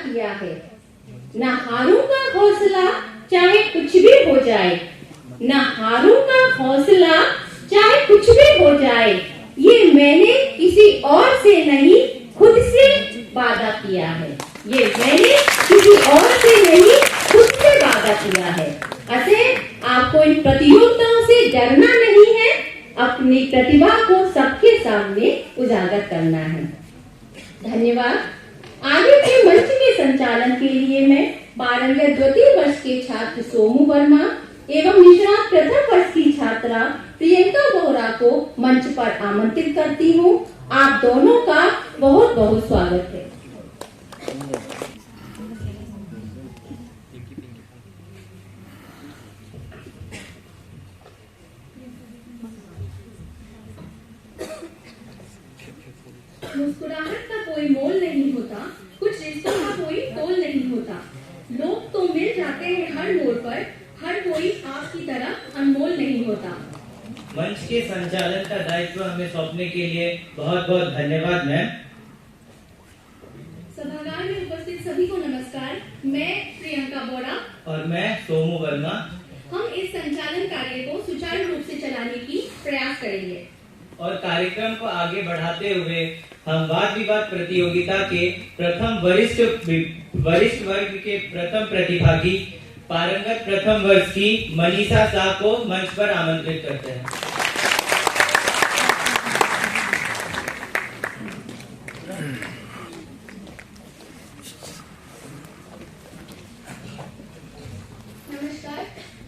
किया है। न हारूंगा हौसला चाहे कुछ भी हो जाए, न हारूंगा हौसला चाहे कुछ भी हो जाए, ये मैंने किसी और से नहीं खुद से वादा किया है। ये मैंने किसी और से नहीं खुद से वादा किया है। अतः आपको इन प्रतियोगिताओं से डरना नहीं है, अपनी प्रतिभा को सबके सामने उजागर करना है। धन्यवाद। आगे के मंच के संचालन के लिए मैं पारंगत द्वितीय वर्ष के छात्र सोमू वर्मा एवं निष्णात प्रथम वर्ष की छात्रा प्रियंका बोहरा को मंच पर आमंत्रित करती हूँ। आप दोनों का बहुत बहुत स्वागत है। मुस्कुराहट का कोई मोल नहीं होता, कुछ रिश्तों का कोई तोल नहीं होता। लोग तो मिल जाते हैं हर मोड़ पर, हर कोई आपकी तरह अनमोल नहीं होता। मंच के संचालन का दायित्व हमें सौंपने के लिए बहुत बहुत धन्यवाद मैम। सभागार में उपस्थित सभी को नमस्कार। मैं प्रियंका बोरा और मैं सोमू वर्मा। हम इस संचालन कार्य को सुचारू रूप से चलाने की प्रयास करेंगे और कार्यक्रम को आगे बढ़ाते हुए हम वाद विवाद प्रतियोगिता के प्रथम वरिष्ठ वर्ग के प्रथम प्रतिभागी पारंगत प्रथम वर्ष की मनीषा शाह को मंच पर आमंत्रित करते हैं। नमस्कार।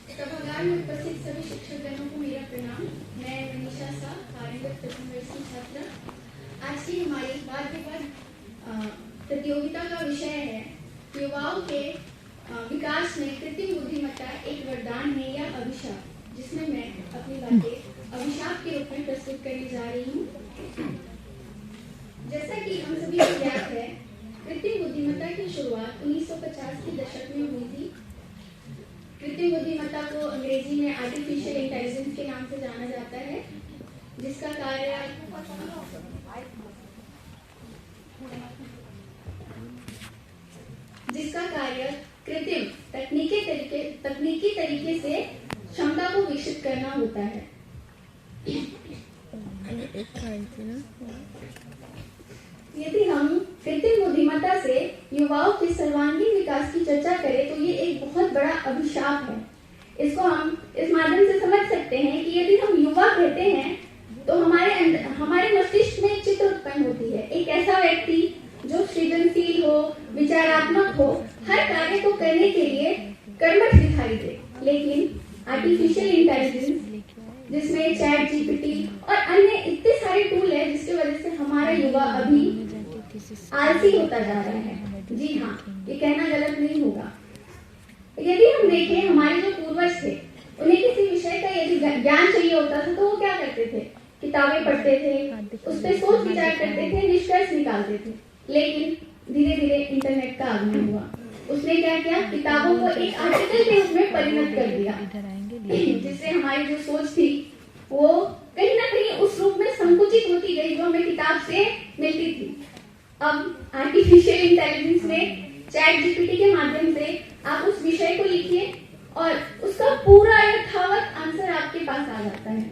सभागार में उपस्थित सभी शिक्षकगणों को मेरा प्रणाम। मैं मनीषा शाह, पारंगत प्रथम वर्ष की छात्रा। आज की हमारी वाद विवाद प्रतियोगिता का विषय है युवाओं के विकास में कृत्रिम बुद्धिमत्ता एक वरदान है या अभिशाप, जिसमें मैं अपनी बातें अभिशाप के रूप में प्रस्तुत करने जा रही हूँ। जैसा कि हम सभी को ज्ञात है, कृत्रिम बुद्धिमत्ता की शुरुआत 1950 के दशक में हुई थी। कृत्रिम बुद्धिमत्ता को अंग्रेजी में आर्टिफिशियल इंटेलिजेंस के नाम से जाना जाता है, जिसका कार्य कृत्रिम तकनीकी तरीके से क्षमता को विकसित करना होता है। यदि हम कृत्रिम बुद्धिमत्ता से युवाओं के सर्वांगीण विकास की चर्चा करें तो ये एक बहुत बड़ा अभिशाप है। इसको हम इस माध्यम से समझ सकते हैं कि यदि हम युवा कहते हैं तो हमारे मस्तिष्क में एक चित्र उत्पन्न होती है, एक ऐसा व्यक्ति जो सृजनशील हो, विचारात्मक हो, हर कार्य को करने के लिए कर्मठ दिखाई दे। लेकिन आर्टिफिशियल इंटेलिजेंस, जिसमें चैट जीपीटी और अन्य इतने सारे टूल है, जिसकी वजह से हमारा युवा अभी आलसी होता जा रहा है। जी हाँ, ये कहना गलत नहीं होगा। यदि हम देखें, हमारे जो पूर्वज थे, उन्हें किसी विषय का यदि ज्ञान चाहिए होता था तो वो क्या करते थे? किताबें पढ़ते थे, उस पर सोच विचार करते थे, निष्कर्ष निकालते थे। लेकिन धीरे धीरे इंटरनेट का आगमन हुआ। उसने क्या किया? किताबों को एक आर्टिकल के रूप में परिणत कर दिया, जिससे हमारी जो सोच थी वो कहीं ना कहीं उस रूप में संकुचित होती गई जो हमें किताब से मिलती थी। अब आर्टिफिशियल इंटेलिजेंस में चैट जीपीटी के माध्यम से आप उस विषय को लिखिए और उसका पूरा यथावत आंसर आपके पास आ जाता है।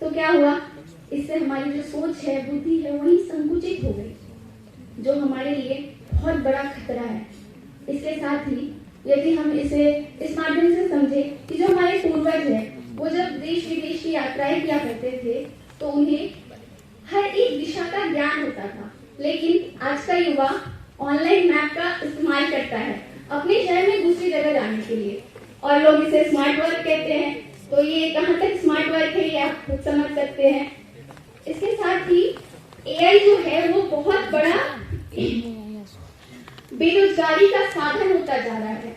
तो क्या हुआ? इससे हमारी जो सोच है, बुद्धि है, वही संकुचित हो गई, जो हमारे लिए बहुत बड़ा खतरा है। इसके साथ ही यदि हम इसे इस माध्यम से समझे कि जो हमारे पूर्वज हैं, वो जब देश विदेश की यात्राएं किया करते थे तो उन्हें हर एक दिशा का ज्ञान होता था। लेकिन आज का युवा ऑनलाइन मैप का इस्तेमाल करता है अपने शहर में दूसरी जगह जाने के लिए, और लोग इसे स्मार्ट वर्क कहते हैं। तो ये कहाँ तक स्मार्ट वर्क है ये आप खुद समझ सकते हैं। इसके साथ ही एआई जो है वो बहुत बड़ा बेरोजगारी का साधन होता जा रहा है।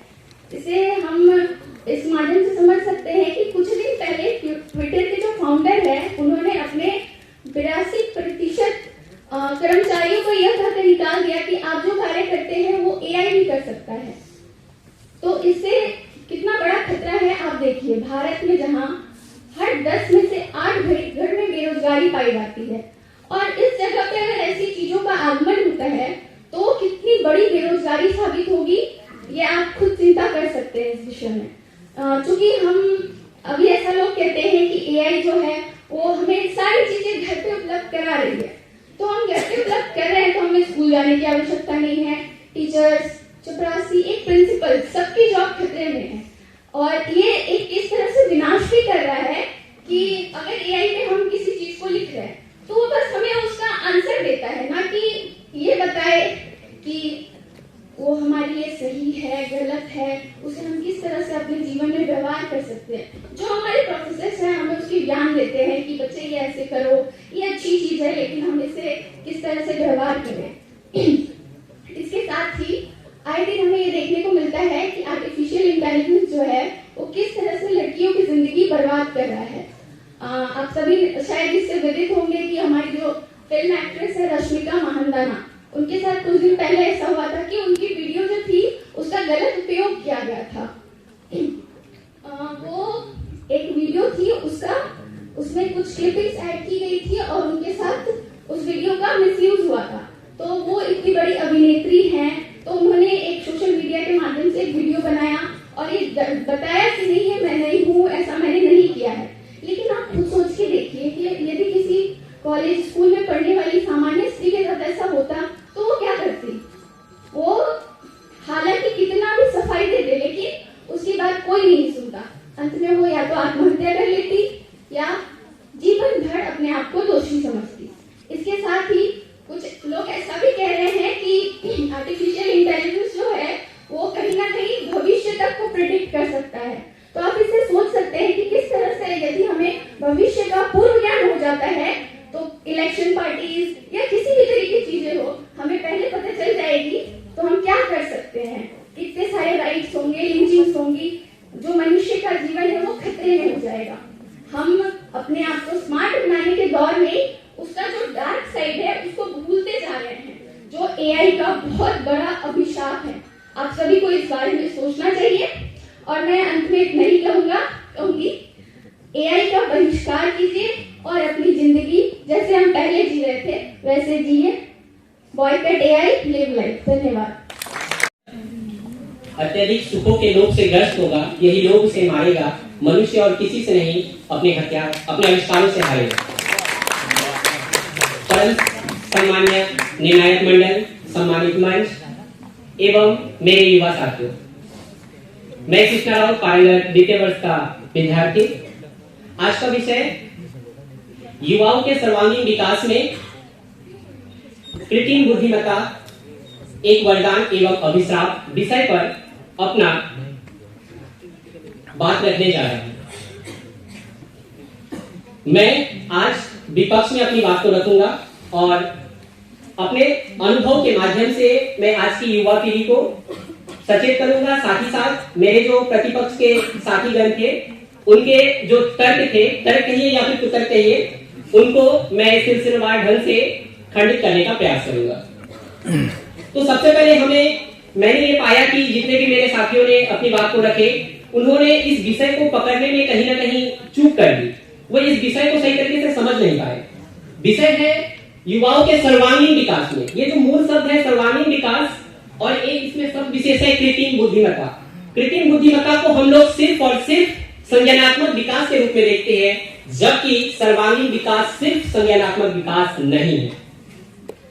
इसे हम इस माध्यम से समझ सकते हैं कि कुछ दिन पहले ट्विटर के जो फाउंडर हैं, उन्होंने अपने 82% कर्मचारियों को यह कहकर निकाल दिया कि आप जो कार्य करते हैं वो एआई भी कर सकता है। तो इससे कितना बड़ा खतरा है आप देखिए। भारत में जहां हर 10 में से 8 घर में बेरोजगारी पाई जाती है, और इस जगह पे अगर ऐसी चीजों का आगमन होता है तो कितनी बड़ी बेरोजगारी साबित होगी, ये आप खुद चिंता कर सकते हैं इस विषय में। चूंकि हम अभी ऐसा लोग कहते हैं कि एआई जो है वो हमें सारी चीजें घर पे उपलब्ध करा रही है, तो हम घर पे उपलब्ध कर रहे हैं तो हमें स्कूल जाने की आवश्यकता नहीं है। टीचर्स, चपरासी, एक प्रिंसिपल, सबकी जॉब खतरे में है। और ये एक इस तरह से विनाश भी कर रहा है कि अगर एआई में हम किसी चीज को लिख रहे हैं तो वो बस हमें उसका आंसर देता है, ना कि ये बताए कि वो हमारे लिए सही है, गलत है, उसे हम किस तरह से अपने जीवन में व्यवहार कर सकते हैं। जो हमारे प्रोफेसर्स हैं हमें उसकी ज्ञान देते हैं कि बच्चे ये ऐसे करो, ये अच्छी चीज है, लेकिन हम इसे किस तरह से व्यवहार करें। इसके साथ ही आए दिन हमें ये देखने को मिलता है कि आर्टिफिशियल इंटेलिजेंस जो है वो किस तरह से लड़कियों की जिंदगी बर्बाद कर रहा है। आप सभी शायद इससे विदित होंगे कि हमारी जो फिल्म एक्ट्रेस है रश्मिका मंदाना, उनके साथ कुछ दिन पहले ऐसा हुआ था कि उनकी वीडियो जो थी उसका गलत उपयोग किया गया था। वो एक वीडियो थी उसमें कुछ क्लिपिंग्स ऐड की गई थी और उनके साथ उस वीडियो का मिसयूज हुआ था। तो वो इतनी बड़ी अभिनेत्री हैं, तो उन्होंने एक सोशल मीडिया के माध्यम से एक वीडियो बनाया और ये बताया कि नहीं है, मैं नहीं हूँ, ऐसा मैंने नहीं किया है। लेकिन आप खुद सोच के देखिए कि यदि किसी कॉलेज स्कूल में पढ़ने वाली सामान्य स्त्री के साथ ऐसा होता तो वो क्या करती? वो हालांकि कितना भी सफाई दे दे, लेकिन उसकी बात कोई नहीं सुनता। अंत में वो या तो आत्महत्या कर लेती या जीवन भर अपने आप को दोषी समझती। इसके साथ ही कुछ लोग ऐसा भी कह रहे हैं कि आर्टिफिशियल इंटेलिजेंस जो है वो कहीं ना कहीं भविष्य तक को प्रेडिक्ट कर सकता है। तो आप इससे सोच सकते हैं कि किस तरह से यदि हमें भविष्य का पूर्व ज्ञान हो जाता है तो इलेक्शन पार्टीज या किसी भी तरीके की चीजें हो हमें पहले पता चल जाएगी, तो हम क्या कर सकते हैं। कितने सारे राइट्स होंगे, लिंचिंग्स होंगी, जो मनुष्य का जीवन है वो खतरे में हो जाएगा। हम अपने आप को स्मार्ट बनाने के दौर में उसका जो डार्क साइड है उसको भूलते जा रहे हैं, जो एआई का बहुत बड़ा अभिशाप है। आप सभी को इस बारे में सोचना चाहिए। और मैं अंत में नहीं कहूंगी एआई का बहिष्कार कीजिए और अपनी जिंदगी जैसे हम पहले जी रहे थे वैसे जिए। Boycott AI, live life. धन्यवाद। अत्यधिक सुखों के लोभ से ग्रस्त होगा, यही लोभ उसे मारेगा। मनुष्य और किसी से नहीं, अपने हथियार, अपने आविष्कारों से हारेगा। परम सम्मान्य निर्णायक मंडल, सम्मानित मंच एवं मेरे युवा साथियों, मैं कृष्णा राव पायलट द्वितीय वर्ष का विद्यार्थी। आज का विषय युवाओं के सर्वांगीण विकास में कृत्रिम बुद्धिमत्ता एक वरदान एवं अभिशाप विषय पर अपना बात रखने जा रहा हूं। मैं आज विपक्ष में अपनी बात को रखूंगा और अपने अनुभव के माध्यम से मैं आज की युवा पीढ़ी को सचेत करूंगा। साथ ही साथ मेरे जो प्रतिपक्ष के साथीगण थे उनके जो तर्क थे, तर्क कहिए या फिर कुतर्क कहिए, उनको मैं सिलसिलेवार ढंग से खंडित करने का प्रयास करूंगा। तो सबसे पहले मैंने ये पाया कि जितने भी मेरे साथियों ने अपनी बात को रखे, उन्होंने इस विषय को पकड़ने में कहीं ना कहीं चूक कर दी। वो इस विषय को सही तरीके से समझ नहीं पाए। विषय है युवाओं के सर्वांगीण विकास में। ये जो मूल शब्द है सर्वांगीण विकास, और एक इसमें शब्द विशेष है कृत्रिम बुद्धिमत्ता। कृत्रिम बुद्धिमत्ता को हम लोग सिर्फ और सिर्फ संज्ञानात्मक विकास के रूप में देखते हैं, जबकि सर्वांगीण विकास सिर्फ संज्ञानात्मक विकास नहीं है।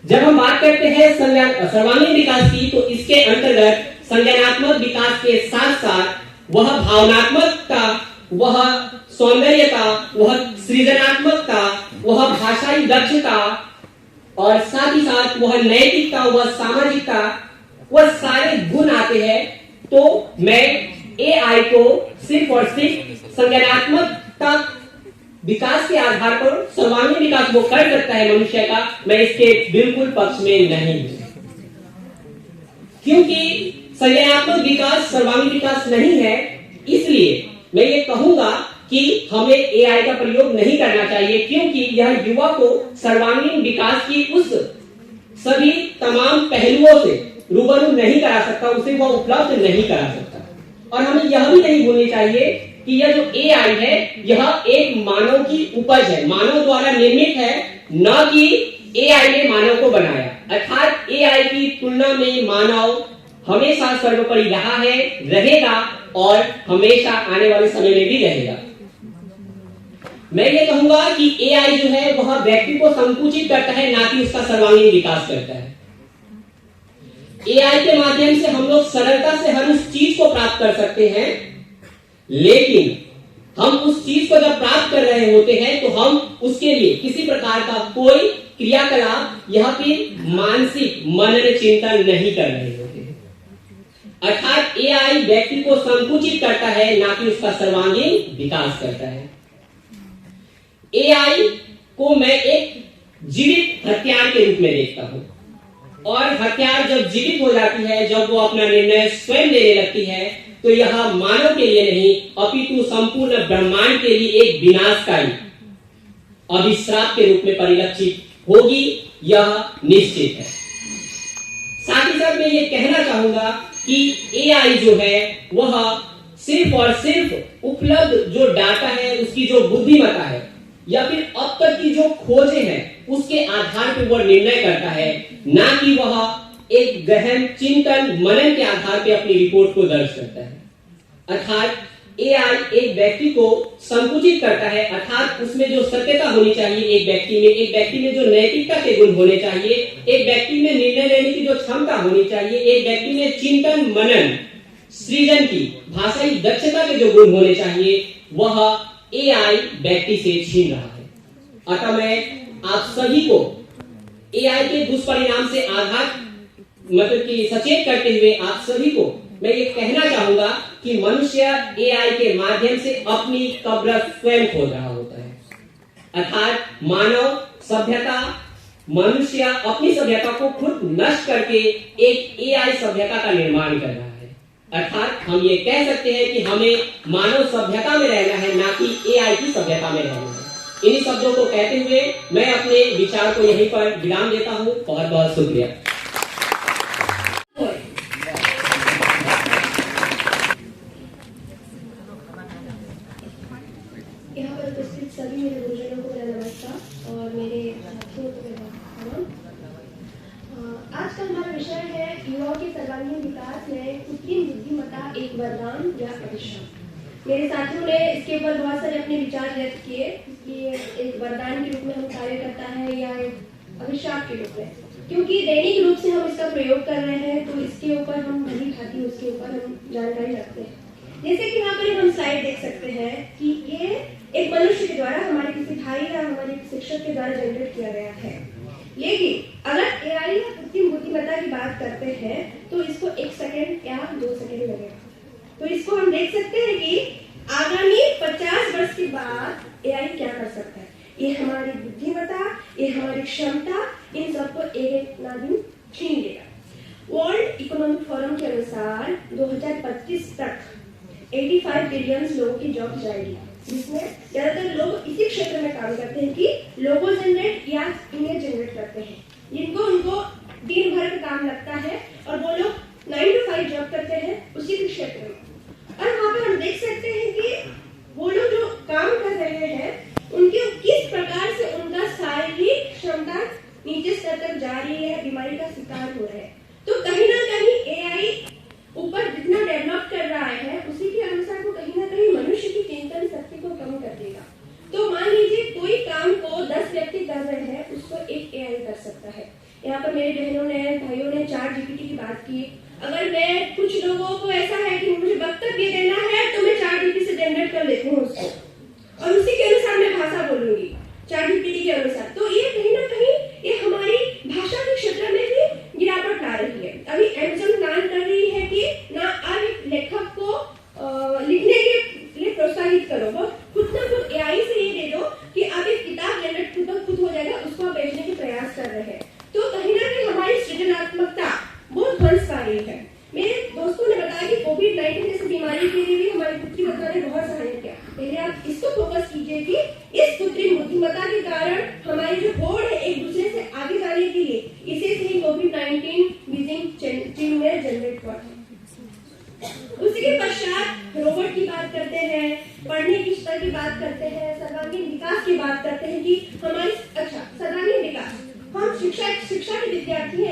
जब हम बात करते हैं सर्वांगीण विकास की, तो इसके अंतर्गत संज्ञानात्मक विकास के साथ साथ वह भावनात्मकता, वह सौंदर्यता, वह सृजनात्मकता, वह भाषाई दक्षता और साथ ही साथ वह नैतिकता, वह सामाजिकता, वह सारे गुण आते हैं। तो मैं एआई को सिर्फ और सिर्फ संज्ञानात्मकता विकास के आधार पर सर्वांगीण विकास वो कर सकता है मनुष्य का, मैं इसके बिल्कुल पक्ष में नहीं हूं। क्योंकि संज्ञानात्मक विकास सर्वांगीण विकास नहीं है, इसलिए मैं ये कहूंगा कि हमें एआई का प्रयोग नहीं करना चाहिए, क्योंकि यह युवा को सर्वांगीण विकास की उस सभी तमाम पहलुओं से रूबरू नहीं करा सकता, उसे वह उपलब्ध नहीं करा सकता। और हमें यह भी नहीं भूलनी चाहिए कि यह जो एआई है यह एक मानव की उपज है, मानव द्वारा निर्मित है, न कि एआई ने मानव को बनाया। अर्थात एआई की तुलना में मानव हमेशा सर्वोपरि रहा है, रहेगा और हमेशा आने वाले समय में भी रहेगा। मैं ये कहूंगा कि एआई जो है वह व्यक्ति को संकुचित करता है, ना कि उसका सर्वांगीण विकास करता है। एआई के माध्यम से हम लोग सरलता से हर उस चीज को प्राप्त कर सकते हैं, लेकिन हम उस चीज को जब प्राप्त कर रहे होते हैं तो हम उसके लिए किसी प्रकार का कोई क्रियाकलाप या फिर मानसिक मनन चिंतन नहीं कर रहे होते हैं। अर्थात एआई व्यक्ति को संकुचित करता है, ना कि उसका सर्वांगीण विकास करता है। एआई को मैं एक जीवित हथियार के रूप में देखता हूं, और हथियार जब जीवित हो जाती है, जब वो अपना निर्णय स्वयं लेने लगती है, तो यह मानव के लिए नहीं अपितु संपूर्ण ब्रह्मांड के लिए एक विनाशकारी अभिश्राप के रूप में परिलक्षित होगी, यह निश्चित है। साथ ही साथ मैं ये कहना चाहूंगा कि एआई जो है वह सिर्फ और सिर्फ उपलब्ध जो डाटा है, उसकी जो बुद्धिमत्ता है या फिर अब तक की जो खोजें हैं उसके आधार पर वह निर्णय करता है, ना कि वह एक गहन चिंतन मनन के आधार पर अपनी रिपोर्ट को दर्ज करता है। अर्थात एआई एक व्यक्ति को संकुचित करता है, अर्थात उसमें जो सत्यता होनी चाहिए एक व्यक्ति में जो नैतिकता के गुण होने चाहिए, एक व्यक्ति में निर्णय लेने की जो क्षमता होनी चाहिए, एक व्यक्ति में चिंतन मनन सृजन की भाषाई दक्षता के जो गुण होने चाहिए, वह एआई व्यक्ति से छीन रहा है। अतः मैं आप सभी को एआई के दुष्परिणाम से मतलब कि सचेत करते हुए आप सभी को मैं ये कहना चाहूंगा कि मनुष्य एआई के माध्यम से अपनी कब्र स्वयं खोद रहा होता है। अर्थात मानव सभ्यता, मनुष्य अपनी सभ्यता को खुद नष्ट करके एक एआई सभ्यता का निर्माण कर रहा है। अर्थात हम ये कह सकते हैं कि हमें मानव सभ्यता में रहना है, ना कि एआई की सभ्यता में रहना है। इन्हीं शब्दों को कहते हुए मैं अपने विचार को यहीं पर विराम देता हूं। बहुत बहुत शुक्रिया। यहाँ पर उपस्थित सभी मेरे गुरुजनों को मेरा नमस्कार और मेरे साथियों को मेरा प्रणाम। आज का हमारा विषय है युवाओं के सर्वांगीण विकास में कृत्रिम बुद्धिमत्ता एक वरदान या अभिशाप। मेरे साथियों ने इसके ऊपर बहुत सारे अपने विचार व्यक्त किए कि एक वरदान के रूप में हम कार्य करता है या एक अभिशाप के रूप में, क्योंकि दैनिक रूप से हम इसका प्रयोग कर रहे हैं तो इसके ऊपर हम भली भांति उसके ऊपर हम जानकारी रखते हैं। जैसे कि यहाँ पर हम स्लाइड देख सकते हैं कि ये एक मनुष्य के द्वारा हमारे किसी भाई या हमारे शिक्षक के द्वारा जनरेट किया गया है। लेकिन अगर एआई या कृत्रिम बुद्धिमत्ता की बात करते हैं तो इसको 1 सेकंड या 2 सेकंड लगेगा। तो इसको हम देख सकते हैं कि आगामी 50 वर्ष के बाद एआई क्या कर सकता है। ये हमारी बुद्धिमत्ता, ये हमारी क्षमता, इन सबको एक ना दिन छीन लेगा। वर्ल्ड इकोनॉमिक फोरम के अनुसार 2025 तक 85 बिलियन लोगों की जॉब जाएगी, जिसमें ज्यादातर लोग इसी क्षेत्र में काम करते हैं कि लोगो जनरेट या इमेज जनरेट करते हैं, जिनको उनको दिन भर का काम लगता है और वो लोग 9 to 5 जॉब करते हैं उसी के क्षेत्र में। और वहाँ पे हम देख सकते हैं कि वो लोग जो काम कर रहे हैं उनके किस प्रकार से उनका शारीरिक क्षमता नीचे स्तर तक जा रही है, बीमारी का शिकार हो रहे हैं। तो कहीं ना कहीं एआई ऊपर जितना डेवलप कर रहा है उसी के अनुसार वो कहीं ना कहीं मनुष्य की चिंतन शक्ति को कम कर देगा। तो मान लीजिए कोई काम को 10 व्यक्ति कर रहे हैं, उसको एक एआई कर सकता है। यहाँ पर मेरे बहनों ने भाइयों ने ChatGPT की बात की। अगर मैं कुछ लोगों को ऐसा है कि मुझे वक्तव्य देना है तो मैं ChatGPT से जनरेट कर लेती हूँ उसको और उसी के अनुसार मैं भाषा बोलूंगी ChatGPT के अनुसार। तो ये कहीं ना कहीं ये हमारी भाषा के क्षेत्र में भी गिरावट ला रही है। अभी Amazon प्लान कर रही है कि ना आप एक लेखक को लिखने के लिए प्रोत्साहित करो, वो खुद ना खुद एआई से ये दे दो कि आप एक किताब जनरेट खुद हो जाएगा, उसको आप बेचने के प्रयास कर रहे हैं। तो कहीं ना कहीं हमारी सृजनात्मकता बहुत ध्वंस पा रही है। मेरे दोस्तों ने बताया कि कोविड-19 जैसी बीमारी के लिए भी हमारी कृत्रिम बुद्धिमत्ता ने बहुत सहायता किया। पहले आप इसको फोकस कीजिए कि इस कृत्रिम बुद्धिमत्ता के कारण हमारी जो होड़ है एक दूसरे से आगे जाने के लिए, इसे से ही कोविड-19 बीजिंग चीन में जनरेट हुआ है। उसी के पश्चात रोबोट की बात करते हैं, पढ़ने की स्तर की बात करते हैं, सर्वांगीण विकास की बात करते हैं कि हमारी सर्वांगीण विकास, हम शिक्षा के विद्यार्थी हैं।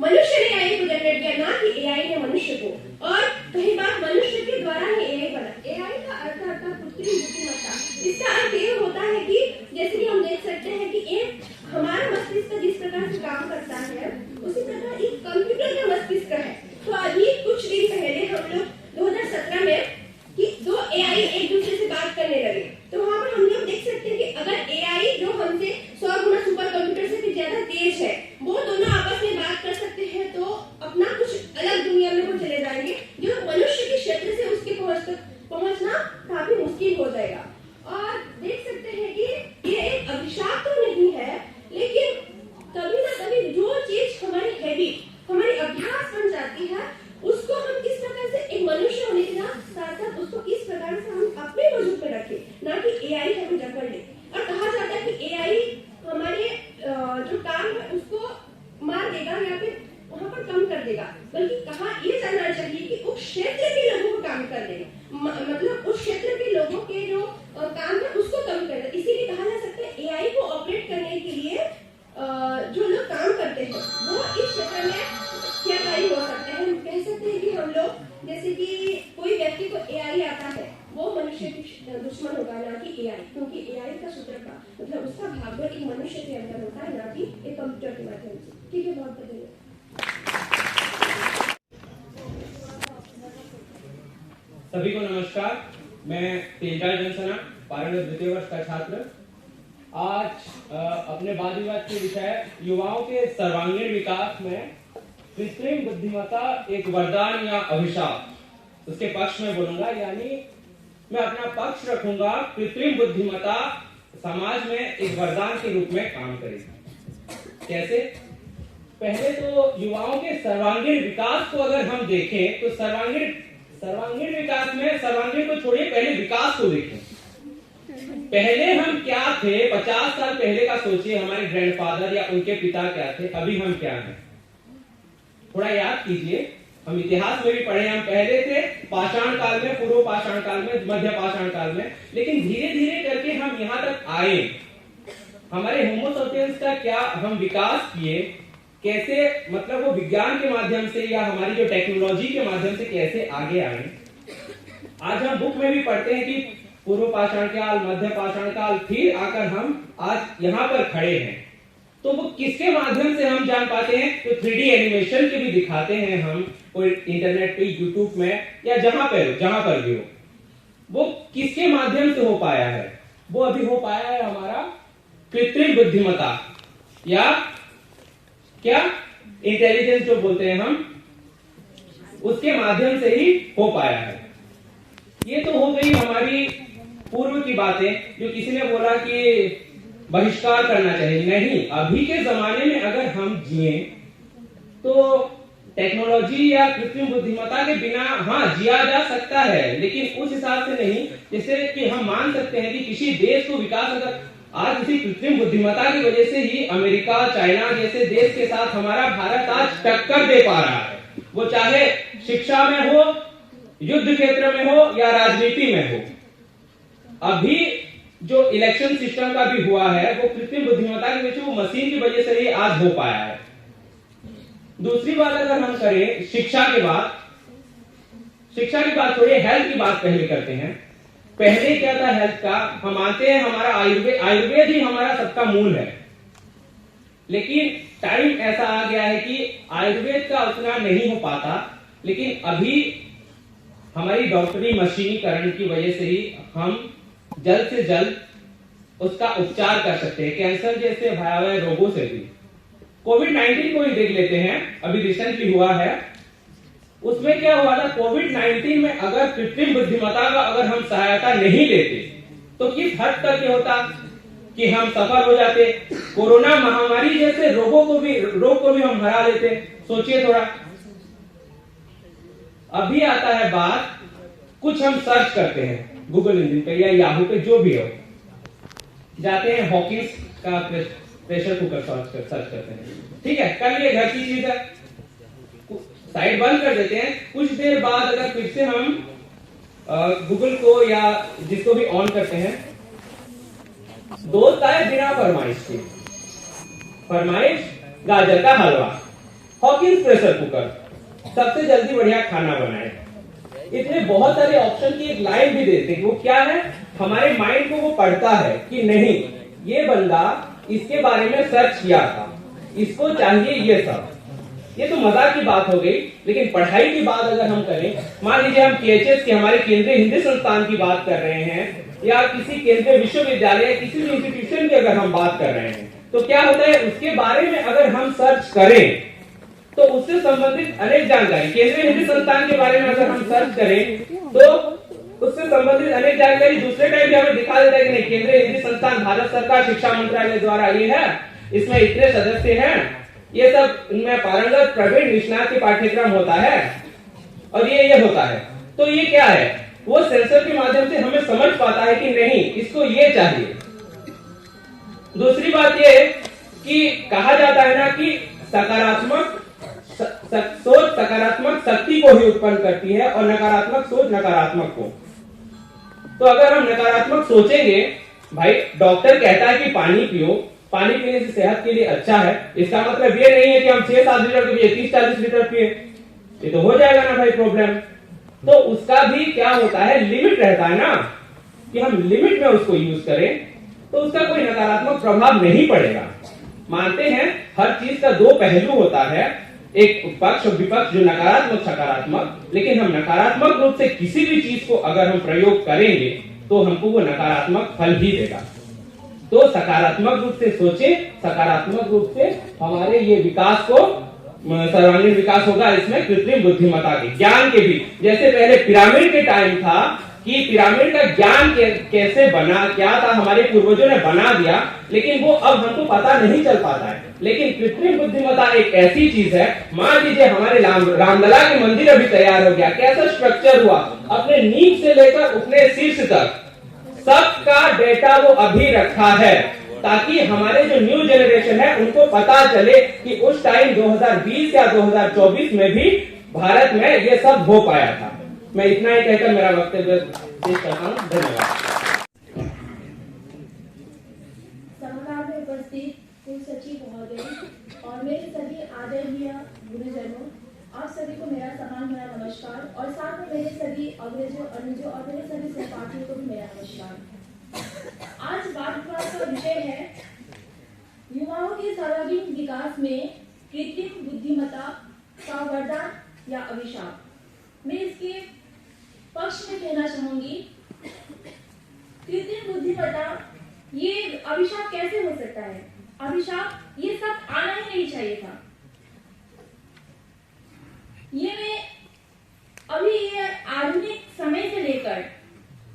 मनुष्य ने एआई को जनरेट किया, ना कि एआई ने मनुष्य को। और कई बार मनुष्य के द्वारा ही एआई बना। एआई का अर्थ होता है कृत्रिम बुद्धिमत्ता। इसका अर्थ ये होता है कि जैसे कि हम देख सकते हैं कि एक हमारा मस्तिष्क जिस प्रकार से काम करता है उसी प्रकार एक कंप्यूटर का मस्तिष्क है। तो अभी कुछ दिन पहले हम लोग 2017 में कि दो एआई एक दूसरे से बात करने लगे, तो वहां पर हम लोग देख सकते हैं कि अगर एआई जो हमसे 100 गुना सुपर कंप्यूटर से भी ज्यादा तेज है, वो दोनों आपस में बात कर सकते हैं, तो अपना कुछ अलग दुनिया में वो चले जाएंगे, जो मनुष्य के क्षेत्र से उसके पहुंचना काफी मुश्किल हो जाएगा। और देख सकते हैं कि ये एक अभिशाप तो नहीं है, लेकिन कभी ना कभी जो चीज हमारी हैबिट, हमारी अभ्यास बन जाती है, उसको हम किस प्रकार से एक मनुष्य होने के साथ साथ उसको किस प्रकार से हम अपने वजूद में रखें, ना कि एआई हमें जकड़ ले। और कहा जाता है कि एआई हमारे जो काम है उसको मार देगा या फिर वहां पर कम कर देगा, बल्कि कहा ये जानना चाहिए कि उस क्षेत्र के लोगों को काम कर देगा, मतलब उस क्षेत्र के लोगों के जो काम है उसको कम कर देगा। इसीलिए कहा जा सकता है एआई को ऑपरेट करने के लिए जो लोग काम करते हैं वो इस क्षेत्र में क्या कार्य हो सकते हैं। हम कह सकते हैं कि हम लोग जैसे कि कोई व्यक्ति को एआई आता है, वो मनुष्य की दुश्मन होगा, ना कि एआई, क्योंकि एआई का सूत्र का मतलब उसका भाग एक मनुष्य के अंदर होता है, ना कि एक कंप्यूटर के माध्यम से। ठीक है, बहुत धन्यवाद। सभी को नमस्कार। मैं तेजराज जनसना, पारंगत द्वितीय वर्ष का छात्र। आज अपने वाद विवाद के विषय युवाओं के सर्वांगीण विकास में कृत्रिम बुद्धिमत्ता एक वरदान या अभिशाप, उसके पक्ष में बोलूंगा। यानी मैं अपना पक्ष रखूंगा, कृत्रिम बुद्धिमत्ता समाज में एक वरदान के रूप में काम करेगी। कैसे? पहले तो युवाओं के सर्वांगीण विकास को अगर हम देखें तो सर्वांगीण विकास में सर्वांगीण को छोड़िए, पहले विकास को देखें। पहले हम क्या थे, 50 साल पहले का सोचिए, हमारे ग्रैंडफादर या उनके पिता क्या थे, अभी हम क्या हैं। थोड़ा याद कीजिए, हम इतिहास में भी पढ़े, हम पहले थे पाषाण काल में, पूर्व पाषाण काल में, मध्य पाषाण काल में, लेकिन धीरे धीरे करके हम यहां तक आए। हमारे होमो सेपियंस का क्या हम विकास किए, कैसे, मतलब वो विज्ञान के माध्यम से या हमारी जो टेक्नोलॉजी के माध्यम से कैसे आगे आए। आज हम बुक में भी पढ़ते हैं कि पूर्व पाषाण काल, मध्य पाषाण काल, फिर आकर हम आज यहाँ पर खड़े हैं। तो वो किसके माध्यम से हम जान पाते हैं? तो 3D एनिमेशन के भी दिखाते हैं हम, कोई इंटरनेट पे, यूट्यूब में या जहां पर भी हो। वो किसके माध्यम से हो पाया है? वो अभी हो पाया है हमारा कृत्रिम बुद्धिमत्ता या क्या इंटेलिजेंस जो बोलते हैं हम, उसके माध्यम से ही हो पाया है। ये तो हो गई हमारी पूर्व की बातें, जो किसी ने बोला कि बहिष्कार करना चाहिए। नहीं, अभी के जमाने में अगर हम जिए तो टेक्नोलॉजी या कृत्रिम बुद्धिमत्ता के बिना हाँ जिया जा सकता है, लेकिन उस हिसाब से नहीं जैसे कि हम मान सकते हैं कि किसी देश को विकास अगर आज इसी कृत्रिम बुद्धिमत्ता की वजह से ही अमेरिका, चाइना जैसे देश के साथ हमारा भारत आज टक्कर दे पा रहा है। वो चाहे शिक्षा में हो, युद्ध क्षेत्र में हो या राजनीति में हो। अभी जो इलेक्शन सिस्टम का भी हुआ है वो कृत्रिम बुद्धिमत्ता की वजह से, वो मशीन की वजह से ही आज हो पाया है। दूसरी बात अगर हम करें शिक्षा की बात छोड़िए, हेल्थ की बात पहले करते हैं। पहले क्या था हेल्थ का? हम मानते हैं हमारा आयुर्वेद ही हमारा सबका मूल है, लेकिन टाइम ऐसा आ गया है कि आयुर्वेद का उतना नहीं हो पाता। लेकिन अभी हमारी डॉक्टरी मशीनीकरण की वजह से ही हम जल्द से जल्द उसका उपचार कर सकते हैं, कैंसर जैसे भयावह रोगों से भी। कोविड-19 को ही देख लेते हैं, अभी रिसेंटली हुआ है। उसमें क्या हुआ था? कोविड-19 में अगर कृत्रिम बुद्धिमत्ता का अगर हम सहायता नहीं लेते तो किस हद तक ये होता कि हम सफल हो जाते। कोरोना महामारी जैसे रोग को भी हम हरा लेते। सोचिए थोड़ा। अभी आता है बात, कुछ हम सर्च करते हैं गूगल इंजन पे या याहू पे, जो भी हो, जाते हैं हॉकिंस का प्रेशर कुकर सर्च करते हैं। ठीक है, कर लिए, घर की चीज है, साइट बंद कर देते हैं। कुछ देर बाद अगर फिर से हम गूगल को या जिसको भी ऑन करते हैं, दोस्त आए बिना फरमाइश के, फरमाइश गाजर का हलवा। हॉकिंस प्रेशर कुकर, सबसे जल्दी बढ़िया खाना बनाए। इतने बहुत सारे ऑप्शन की एक लाइन भी देते हैं, वो क्या है, हमारे माइंड को वो पढ़ता है कि नहीं ये बंदा इसके बारे में सर्च किया था, इसको चाहिए ये सब। ये तो मजाक की बात हो गई, लेकिन पढ़ाई की बात अगर हम करें, मान लीजिए हम KHS के हमारे केंद्रीय हिंदी संस्थान की बात कर रहे हैं, या किसी केंद्रीय विश्वविद्यालय, किसी भी इंस्टीट्यूशन की अगर हम बात कर रहे हैं, तो क्या होता है, उसके बारे में अगर हम सर्च करें तो उससे संबंधित अनेक जानकारी, केंद्रीय हिंदी संस्थान के बारे में अगर हम सर्च करें तो उससे संबंधित अनेक जानकारी दूसरे टाइम भी हमें दिखा देता है कि नहीं, केंद्रीय हिंदी संस्थान भारत सरकार शिक्षा मंत्रालय द्वारा ये है, इसमें इतने सदस्य हैं, ये सब इनमें पारंगत प्रवीण निष्णात के पाठ्यक्रम होता है और ये होता है। तो ये क्या है, वो सेंसर के माध्यम से हमें समझ पाता है कि नहीं इसको ये चाहिए। दूसरी बात ये कि कहा जाता है ना कि सकारात्मक सोच सकारात्मक शक्ति को ही उत्पन्न करती है और नकारात्मक सोच नकारात्मक को। तो अगर हम नकारात्मक सोचेंगे, भाई डॉक्टर कहता है कि पानी पियो, पानी पीने से सेहत के लिए अच्छा है, इसका मतलब ये नहीं है कि हम 6-7 लीटर पिए, 30-40 लीटर पिए, ये तो हो जाएगा ना भाई प्रॉब्लम। तो उसका भी क्या होता है, लिमिट रहता है ना, कि हम लिमिट में उसको यूज करें तो उसका कोई नकारात्मक प्रभाव नहीं पड़ेगा। मानते हैं हर चीज का दो पहलू होता है, एक पक्ष और विपक्ष, जो नकारात्मक सकारात्मक, लेकिन हम नकारात्मक रूप से किसी भी चीज को अगर हम प्रयोग करेंगे तो हमको वो नकारात्मक फल ही देगा। तो सकारात्मक रूप से सोचे, सकारात्मक रूप से हमारे ये विकास को, सर्वांगीण विकास होगा इसमें कृत्रिम बुद्धिमत्ता के ज्ञान के भी। जैसे पहले पिरामिड के टाइम था कि पिरामिड का ज्ञान कैसे बना, क्या था, हमारे पूर्वजों ने बना दिया, लेकिन वो अब हमको पता नहीं चल पाता है। लेकिन कृत्रिम बुद्धिमत्ता एक ऐसी चीज है, मान लीजिए हमारे रामलला के मंदिर अभी तैयार हो गया, कैसा स्ट्रक्चर हुआ, अपने नींव से लेकर अपने शीर्ष तक सबका डेटा वो अभी रखा है, ताकि हमारे जो न्यू जनरेशन है उनको पता चले कि उस टाइम 2020 या 2024 में भी भारत में ये सब हो पाया था। मैं इतना ही कहकर मेरा वक्तव्य पेश करता हूँ। धन्यवाद। सभागार में उपस्थित कुल सचिव महोदय और मेरे सभी आदरणीय गुरुजनों, आप सभी को मेरा समान भरा नमस्कार, और साथ में मेरे सभी अग्रजों, अनुजों और मेरे सभी सहपाठियों को भी मेरा नमस्कार। आज वाद विवाद का विषय है युवाओं के सर्वांगीण विकास में कृत्रिम बुद्धिमत्ता का वरदान या अभिशाप। मैं इसके पक्ष में कहना चाहूंगी, कृत्रिम बुद्धिमत्ता ये अभिशाप कैसे हो सकता है? अभिशाप, ये सब आना ही नहीं चाहिए था। ये मैं अभी ये आधुनिक समय से लेकर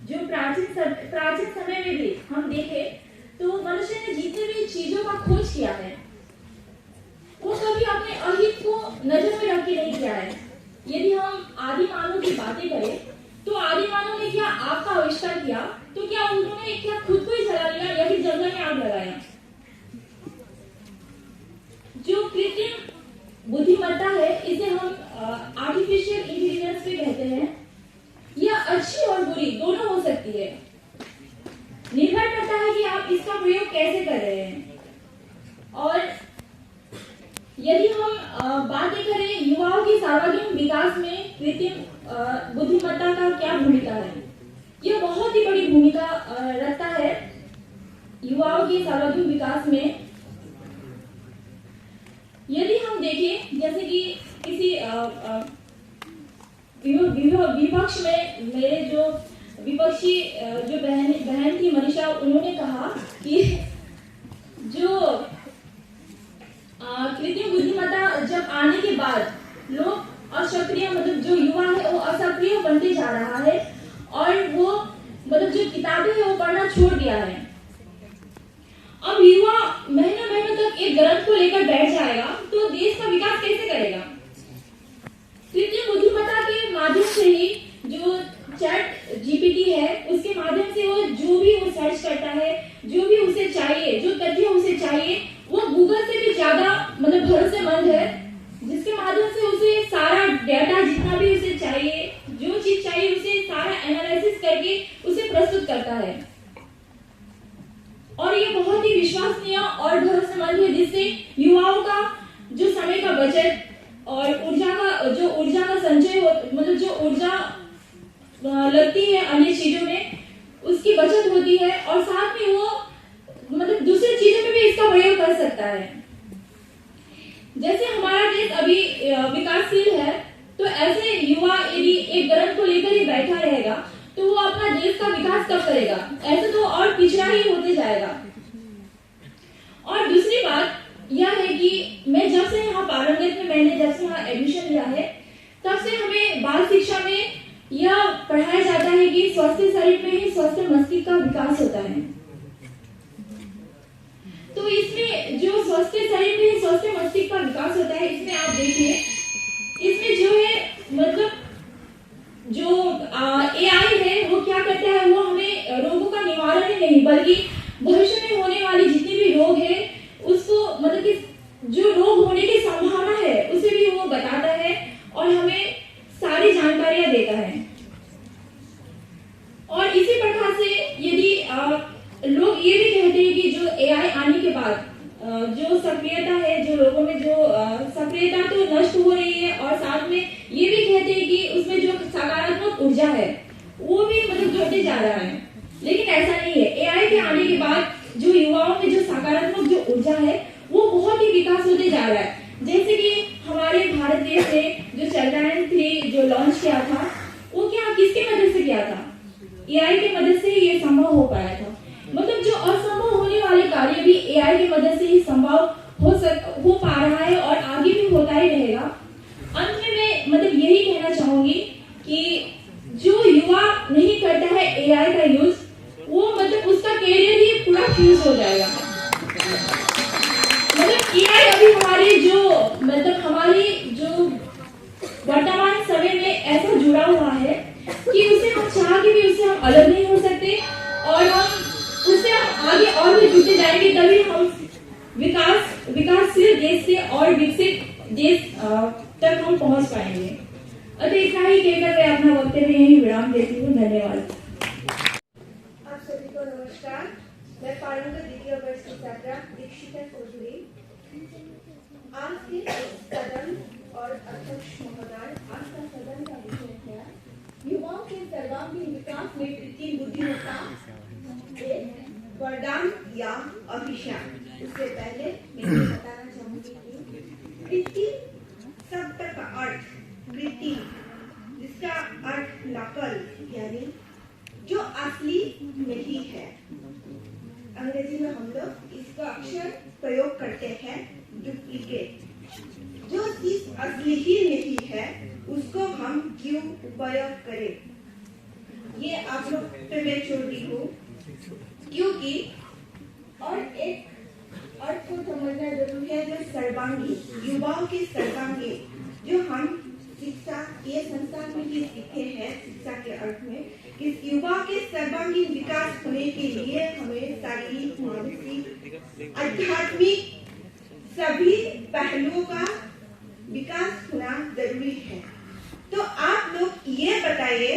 जो प्राचीन समय में भी हम देखें तो मनुष्य ने जितने भी चीजों का खोज किया है वो कभी अपने अहित को नजर में रख के नहीं किया है। यदि हम आदि मानव की बातें करें तो आदि मानव ने क्या आग का आविष्कार किया, तो क्या उन्होंने क्या खुद को ही जला लिया या फिर जंगल में आग लगाया? जो कृत्रिम बुद्धिमत्ता है इसे हम आर्टिफिशियल इंटेलिजेंस भी कहते हैं। यह अच्छी और बुरी दोनों हो सकती है, निर्भर करता है कि आप इसका प्रयोग कैसे कर रहे हैं। और यदि हम बातें करें युवाओं के सर्वांगीण विकास में कृत्रिम बुद्धिमत्ता का क्या भूमिका है, यह बहुत ही बड़ी भूमिका रखता है युवाओं के सर्वांगीण विकास में। यदि हम देखें जैसे कि किसी विपक्ष में मेरे जो विपक्षी जो बहन थी मनीषा, उन्होंने कहा कि जो कृत्रिम बुद्धिमत्ता जब आने के बाद लोग असक्रिय, मतलब जो युवा है वो असक्रिय बनते जा रहा है और वो मतलब जो किताबें है वो पढ़ना छोड़ दिया है। अब युवा महीनों तक एक ग्रंथ को लेकर बैठ जाएगा तो देश का विकास कैसे करेगा? कृत्रिम बुद्धिमत्ता के माध्यम से ही जो चैट जीपीटी है उसके माध्यम से वो जो भी वो सर्च करता है, जो भी उसे चाहिए, जो तथ्य उसे चाहिए, वो गूगल से भी ज्यादा मतलब भरोसेमंद है, जिसके माध्यम से उसे सारा डेटा जितना भी उसे चाहिए, जो चीज चाहिए उसे सारा एनालिसिस करके उसे प्रस्तुत करता है। और ये बहुत ही विश्वसनीय और भरोसेमंद है, जिससे युवाओं का जो समय का बचत और ऊर्जा का संचय मतलब जो ऊर्जा लगती है अन्य चीजों में उसकी बचत होती है और साथ में वो मतलब दूसरी चीजों में भी इसका प्रयोग कर सकता है। जैसे हमारा देश अभी विकासशील है तो ऐसे युवा यदि एक ग्रंथ को लेकर ही बैठा रहेगा तो वो अपना देश का विकास कब करेगा, ऐसे तो और पिछड़ा ही होते जाएगा। और दूसरी बात यह है कि मैं जब से यहाँ पारंगत में मैंने जब से यहाँ एडमिशन लिया है तब से हमें बाल शिक्षा में यह पढ़ाया जाता है कि स्वस्थ शरीर में ही स्वस्थ मस्तिष्क का विकास होता है। तो इसमें जो स्वस्थ शरीर में स्वस्थ मस्तिष्क का विकास होता है इसमें आप देखिए इसमें जो है मतलब जो AI है वो क्या करता है, वो हमें रोगों का निवारण ही नहीं बल्कि भविष्य में होने वाले जितने भी रोग है उसको मतलब कि जो रोग होने की संभावना है उसे भी वो बताता है और हमें सारी जानकारियां देता है। और इसी प्रकार से यदि लोग ये भी कहते हैं कि जो AI आने के बाद जो सक्रियता है जो लोगों में जो सक्रियता तो नष्ट हो रही है और साथ में ये भी कहते हैं कि उसमें जो सकारात्मक ऊर्जा है वो भी मतलब घटते जा रहा है, लेकिन ऐसा नहीं है। AI के आने के बाद जो युवाओं में जो सकारात्मक जो ऊर्जा है वो बहुत ही विकास होते जा रहा है। जैसे कि हमारे भारत देश से जो चंद्रयान-3 जो लॉन्च किया था वो क्या किसके मदद से किया था, AI की मदद से ये संभव हो पाया था। मतलब जो असंभव होने वाले कार्य भी AI की मदद से ही संभव हो पा रहा है और आगे भी होता ही रहेगा। अंत में मैं मतलब यही कहना चाहूंगी कि जो युवा नहीं करता है AI का यूज वो मतलब उसका कैरियर ही पूरा फ्यूज हो जाएगा। मतलब AI अभी हमारी जो वर्तमान समय में ऐसा जुड़ा हुआ है कि उसे हम चाह के भी उससे हम अलग नहीं हो सकते और हम उससे हम आगे और भी जुड़ते जाएंगे, तभी हम विकासशील देश से और विकसित देश तक हम पहुंच पाएंगे। अतः इतना ही कहकर मैं अपना वक्तव्य यही विराम देती हूँ। धन्यवाद। आप सभी को नमस्कार। मैं पारंगत द्वितीय वर्ष की छात्रा दीक्षिता चौधरी। आज के सदन और अध्यक्ष महोदय, आज का सदन का विषय है युवाओं के सर्वांगीण विकास में कृत्रिम बुद्धिमत्ता एक वरदान या अभिशाप। उससे पहले मैं ये बताना चाहूंगी कि कृत्रिम शब्द का अर्थ कृत्रिम, जिसका अर्थ नकल यानी जो असली नहीं है। अंग्रेजी में हम लोग इसका अक्सर प्रयोग करते हैं डुप्लीकेट। जो चीज असली ही नहीं है उसको हम क्यों उपयोग करें, ये आप लोग पे मैं छोड़ दी हूँ, क्योंकि और एक अर्थ को समझना जरूरी है जो सर्वांगीण, युवाओं के सर्वांगीण जो हम शिक्षा ये संस्थान में भी सीखे हैं शिक्षा के अर्थ में कि युवा के सर्वांगीण विकास होने के लिए हमें शारीरिक, मानसिक, आध्यात्मिक सभी पहलुओं का विकास होना जरूरी है। तो आप लोग ये बताइए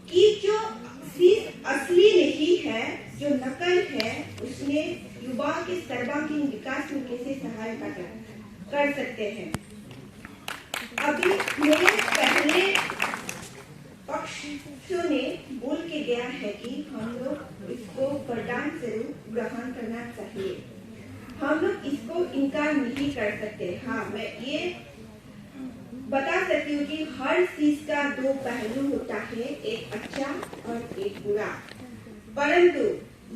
कि जो चीज असली नहीं है, जो नकल है, उसने युवा के सर्वांगीण विकास में कैसे सहायता कर सकते हैं। अभी मेरे पहले पक्षों ने बोल के गया है कि हम लोग इसको वरदान स्वरूप ग्रहण करना चाहिए, हम लोग इसको इनकार नहीं कर सकते। हाँ, मैं ये बता सकती हूँ कि हर चीज का दो पहलू होता है, एक अच्छा और एक बुरा। परंतु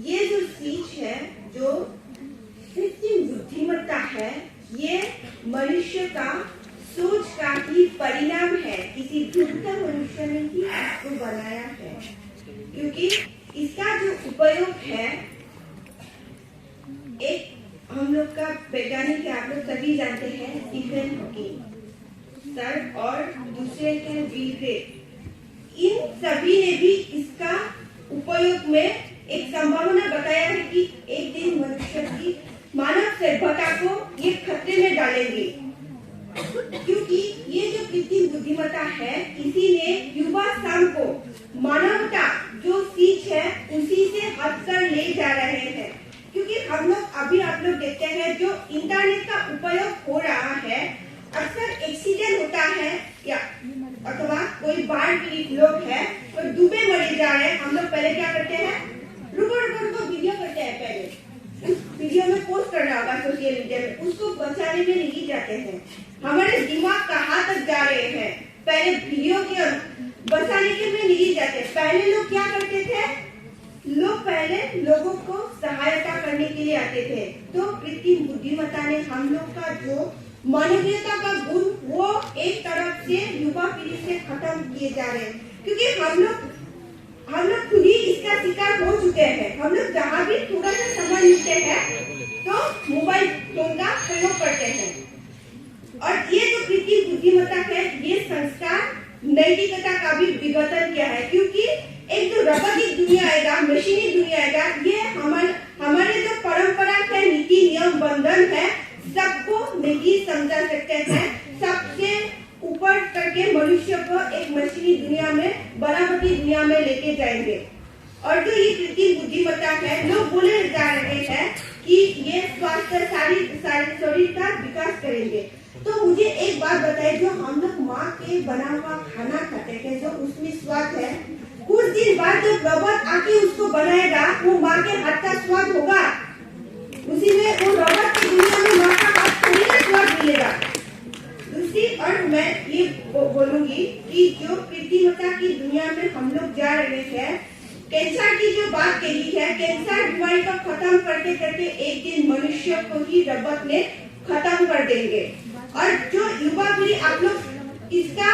ये जो चीज है, जो कृत्रिम बुद्धिमत्ता है, ये मनुष्य का सोच का ही परिणाम है। किसी भूतपूर्व मनुष्य ने ही इसको बनाया है, क्योंकि इसका जो उपयोग है, एक हम लोग का वैज्ञानिक आप लोग सभी जानते हैं स्टीफन हॉकिंग सर और दूसरे हैं विल ग्रेग। इन सभी ने भी इसका उपयोग में एक संभावना बताया है कि एक दिन मनुष्य की मानव सभ्यता को ये खतरे में डालेंगे, क्योंकि ये जो कृत्रिम बुद्धिमत्ता है, इसी ने युवा शाम को मानवता जो सीख है उसी से हटकर ले जा रहे हैं। क्योंकि हम लोग अभी आप लोग देखते हैं जो इंटरनेट का उपयोग हो रहा है, अक्सर एक्सीडेंट होता है या अथवा कोई बाढ़ पीड़ित लोग है और डूबे मरे जा रहे हैं, हम लोग पहले क्या करते हैं, रुको वीडियो करते हैं, पहले उस वीडियो में पोस्ट करना होगा सोशल मीडिया में, उसको बचाने में नहीं जाते हैं। हमारे दिमाग कहाँ तक जा रहे हैं, पहले वीडियो के बचाने के में नहीं जाते। पहले लोग क्या करते थे, लोग पहले लोगों को सहायता करने के लिए आते थे। तो कृत्रिम बुद्धिमत्ता ने हम लोग का जो मानवीयता का गुण वो एक तरफ से युवा पीढ़ी से खत्म किए जा रहे हैं, क्योंकि हम लोग खुद ही इसका शिकार हो चुके हैं। हम लोग जहाँ भी थोड़ा सा समय मिलते हैं तो मोबाइल फोन का प्रयोग करते हैं। और ये जो कृत्रिम बुद्धिमत्ता है, ये संस्कार नैतिकता का भी विघटन किया है, क्योंकि एक जो रबरी दुनिया आएगा, मशीनी दुनिया आएगा, ये हमारे जो परंपरा है, नीति नियम बंधन है, सबको नहीं समझा सकते हैं। सबसे ऊपर करके मनुष्य को एक मशीनी दुनिया में, बराबरी दुनिया में लेके जाएंगे। और जो ये कृत्रिम बुद्धिमत्ता है, लोग बोले जा रहे हैं कि ये स्वास्थ्य शरीर का विकास करेंगे। तो मुझे एक बात बताइए, जो हम लोग माँ के बना हुआ खाना खाते हैं, जो उसमें स्वाद है, कुछ दिन बाद जब रोबोट आके उसको बनाएगा, वो माँ के हाथ का स्वाद होगा? उसी में वो रोबोट की दुनिया में माँ का हाथ थोड़ी ना स्वाद मिलेगा। दूसरी और मैं ये बोलूंगी कि जो कृत्रिमता की दुनिया में हम लोग जा रहे हैं, कैंसर की जो बात कही है, कैंसर बीमारी को खत्म करते करते एक दिन मनुष्य को ही रोबोट ने खत्म कर देंगे। और जो युवा पीढ़ी, आप लोग इसका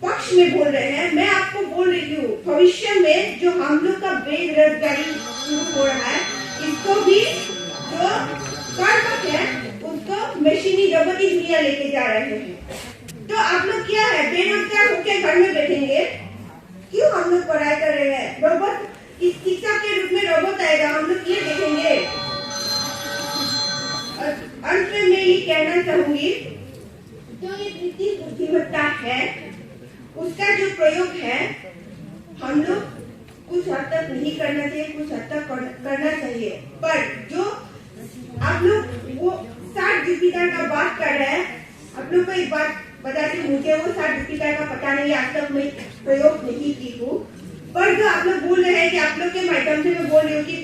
पक्ष में बोल रहे हैं, मैं आपको बोल रही हूँ, भविष्य में जो हम लोग का बेरोजगारी शुरू हो रहा है, इसको भी जो कर्म है उसको मशीनी रोबोटी दुनिया लेके जा रहे हैं। तो आप लोग क्या है, बेरोजगार होकर घर में बैठेंगे? क्यों हम लोग पढ़ाई कर रहे हैं? रोबोट इस शिक्षा के रूप में रोबोट आएगा, हम लोग ये देखेंगे। अंत में मैं ये कहना चाहूंगी, जो ये कृत्रिम बुद्धिमत्ता है, उसका जो प्रयोग है, हम लोग कुछ हद तक नहीं करना चाहिए, कुछ हद तक करना चाहिए। पर जो आप लोग वो चाट जीपीटी का बात कर रहे हैं, आप लोग को एक बात बता दी, मुझे वो चाट जीपीटी का पता नहीं, आज तक मैं प्रयोग नहीं की हूँ। पर जो आप लोग बोल रहे हैं कि आप लोग के माध्यम से मैं बोल रही हूँ कि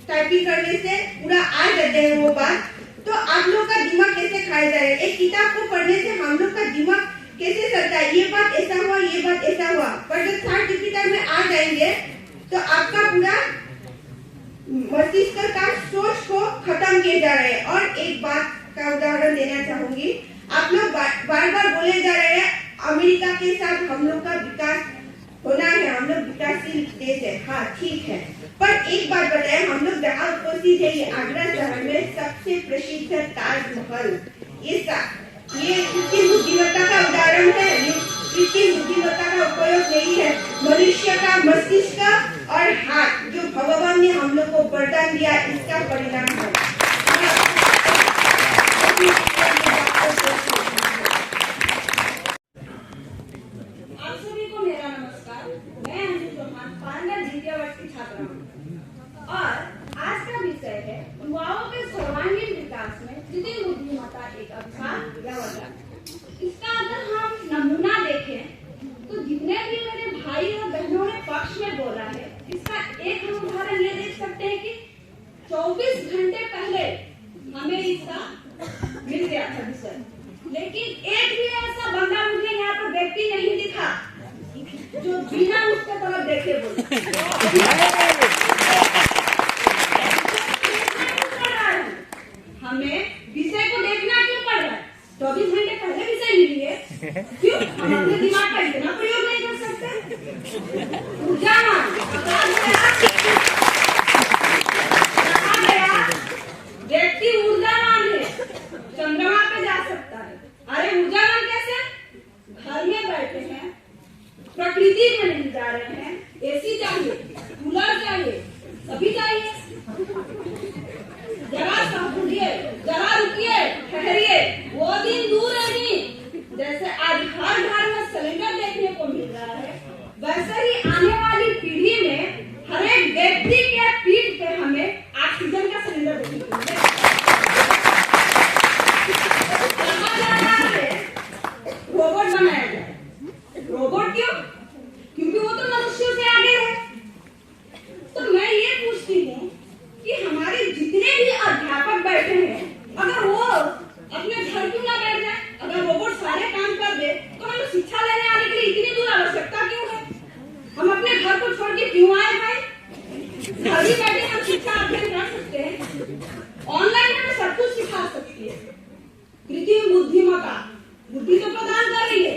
टाइपिंग करने से पूरा आ जाते हैं वो बात, तो आप लोग का दिमाग कैसे खाया जाए? एक किताब को पढ़ने से हम लोग का दिमाग कैसे चलता है? ये बात ऐसा हुआ, ये बात ऐसा हुआ। पर जब चाट जीपीटी में आ जाएंगे तो आपका पूरा मस्तिष्क का सोच को खत्म किए जा रहे हैं। और एक बात का उदाहरण देना चाहूंगी, आप लोग बार बार बोले जा रहे हैं अमेरिका के साथ हम लोग का विकास होना है, हम लोग विकासशील देश है। हाँ ठीक है, पर एक बात बताएं, हम लोग जहाँ उपस्थित है, ये आगरा शहर में सबसे प्रसिद्ध ताजमहल, ये कृत्रिम बुद्धिमत्ता का उदाहरण है। ये कृत्रिम बुद्धिमत्ता का उपयोग नहीं है, मनुष्य का मस्तिष्क और हाथ जो भगवान ने हम लोग को वरदान दिया, इसका परिणाम है। आप सभी को मेरा नमस्कार। मैं अंजू चौहान, पारंगत द्वितीय वर्ष की छात्रा हूँ और आज का विषय है युवाओं के सर्वांगीण विकास में कृत्रिम बुद्धिमत्ता एक अभिशाप या वरदान। इसका अगर हम नमूना देखें तो जितने भी मेरे भाई और बहनों ने पक्ष में बोला है, इसका एक हम उदाहरण ये देख सकते हैं कि 24 घंटे पहले हमें इसका मिल गया था विषय, लेकिन एक भी ऐसा बंदा मुझे यहाँ पर व्यक्ति नहीं दिखा जो बिना उसके तरफ देखे बोले। हमें विषय को देखना क्यों पड़ रहा है? 24 घंटे पहले विषय मिली है, क्यों हम अपने दिमाग का इतना प्रयोग नहीं कर सकते? ऊर्जावान व्यक्ति ऊर्जावान है, चंद्रमा पे जा सकता है। अरे ऊर्जावान कैसे? घर में बैठे हैं, प्रकृति में नहीं जा रहे हैं, एसी चाहिए, कूलर चाहिए, सभी चाहिए। जरा समझिए, जरा रुकिए, ठहरिए, वो दिन दूर नहीं जैसे आज हर घर में सिलेंडर देखने को मिल बुद्धिमत्ता, बुद्धि तो प्रदान कर रही है,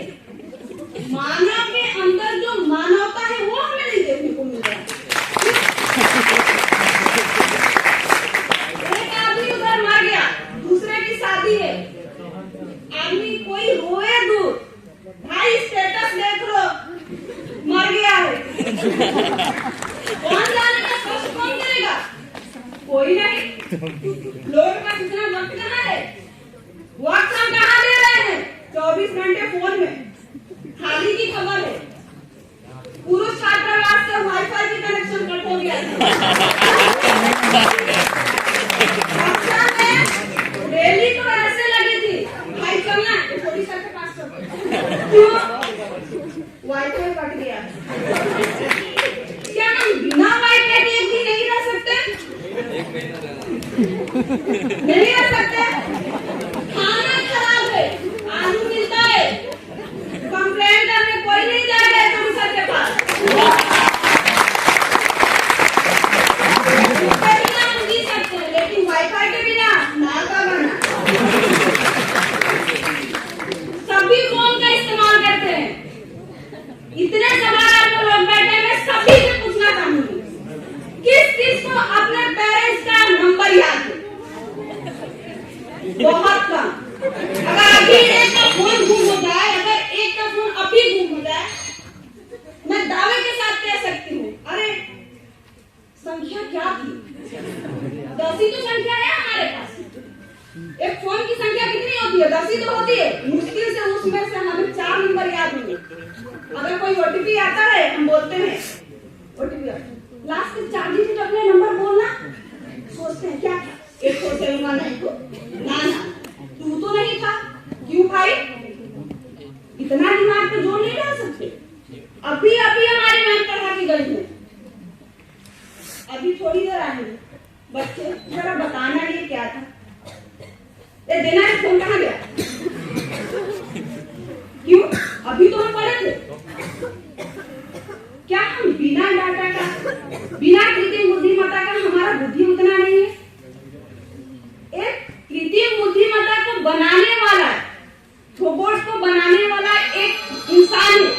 मानव के अंदर जो मानवता है वो हमें नहीं देखने को मिल रहा है। एक आदमी उधर मर गया, दूसरे की शादी है, आदमी कोई रोए दूर, भाई स्टेटस देख लो, मर गया है। कौन जानेगा, कष्ट कौन करेगा? कोई नहीं। लोगों का कितना वक्त कहाँ है, वक्त हम कहाँ दे रहे हैं? 24 घंटे फोन में। हाल ही की खबर है, पुरुष छात्रावास से वाईफाई की कनेक्शन कट हो गया कक्षा में रैली तो ऐसे लगी थी, भाई चलना थोड़ी सर के पास चल, क्यों? वाईफाई कट गया। क्या हम बिना वाईफाई के एक दिन नहीं रह सकते? नहीं रह सकते। खाना खराब है, आलू मिलता है, कंप्लेंट करने कोई नहीं जाएगा तुम सर के पास। उसके बिना हम जी सकते हैं, लेकिन वाईफाई के बिना नाल का बना। सभी फोन का इस्तेमाल करते हैं। इतने सवाल पर लोग बैठे, मैं सभी से पूछना चाहूंगी, किस किस को अपने पेरेंट्स का नंबर याद है? बहुत कम। अगर अभी एक का फोन गुम हो जाए, अगर एक का फोन अभी गुम हो जाए, मैं दावे के साथ कह सकती हूँ, अरे संख्या क्या थी? 10 ही तो संख्या है हमारे पास। एक फोन की संख्या कितनी होती है? 10 ही तो होती है। मुश्किल से उसमें से हमें 4 नंबर याद होंगे। अगर कोई ओटीपी आता है, हम बोलते हैं ओटीपी, लास्ट के 4 डिजिट अपने नंबर बोलना, सोचते हैं क्या 171 नहीं तो ना 2 तो नहीं था, क्यों भाई? इतना दिमाग पे जोर नहीं डाल सकते। अभी अभी हमारी मैम पढ़ा के गई है, अभी थोड़ी देर आएंगे बच्चे, जरा बताना ये क्या था? ये देना है, फोन कहाँ गया? क्यों? अभी तो हम पढ़े थे। क्या हम बिना डाटा का, बिना कृत्रिम बुद्धिमत्ता का हमारा बुद्धि उतना नहीं है? एक कृत्रिम बुद्धिमत्ता को बनाने वाला, रोबोट को बनाने वाला एक इंसान है,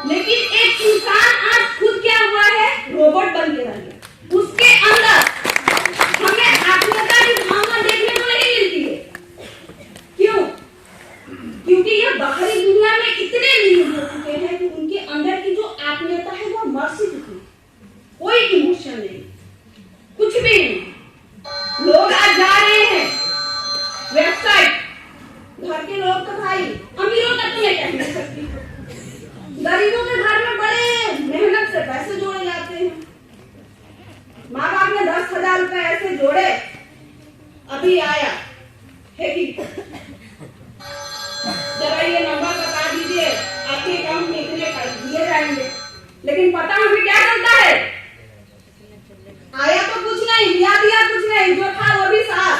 लेकिन एक इंसान आज खुद क्या हुआ है? रोबोट बन के रह गया। उसके अंदर हमें आत्मीयता की भावना देखने को नहीं मिलती है। क्यों? क्योंकि ये बाहरी दुनिया में इतने लीन हो चुके हैं कि उनके अंदर की जो आत्मीयता है वो मर सी चुकी है। कोई इमोशन नहीं, कुछ भी नहीं। लोग आज जा रहे हैं वेबसाइट, घर के लोग तो भाई अमीरों तक नहीं कह सकती, गरीबों के घर में बड़े मेहनत से पैसे जोड़े जाते हैं। माँ बाप ने 10,000 रुपए ऐसे जोड़े, अभी आया है कि जरा ये नंबर बता दीजिए, आपके अकाउंट में इतने पैसे दिए जाएंगे। लेकिन पता हमें क्या चलता है? आया तो कुछ नहीं, दिया कुछ नहीं, जो था वो भी साफ।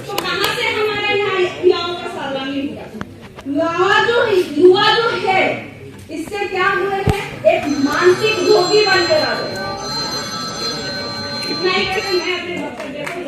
तो कहां से हमारे यहाँ युवाओं का सर्वांगीण विकास? युवा जो है, इससे क्या हुए हैं? एक मानसिक रोगी बन के रह गए। मैं अपने वक्तव्य को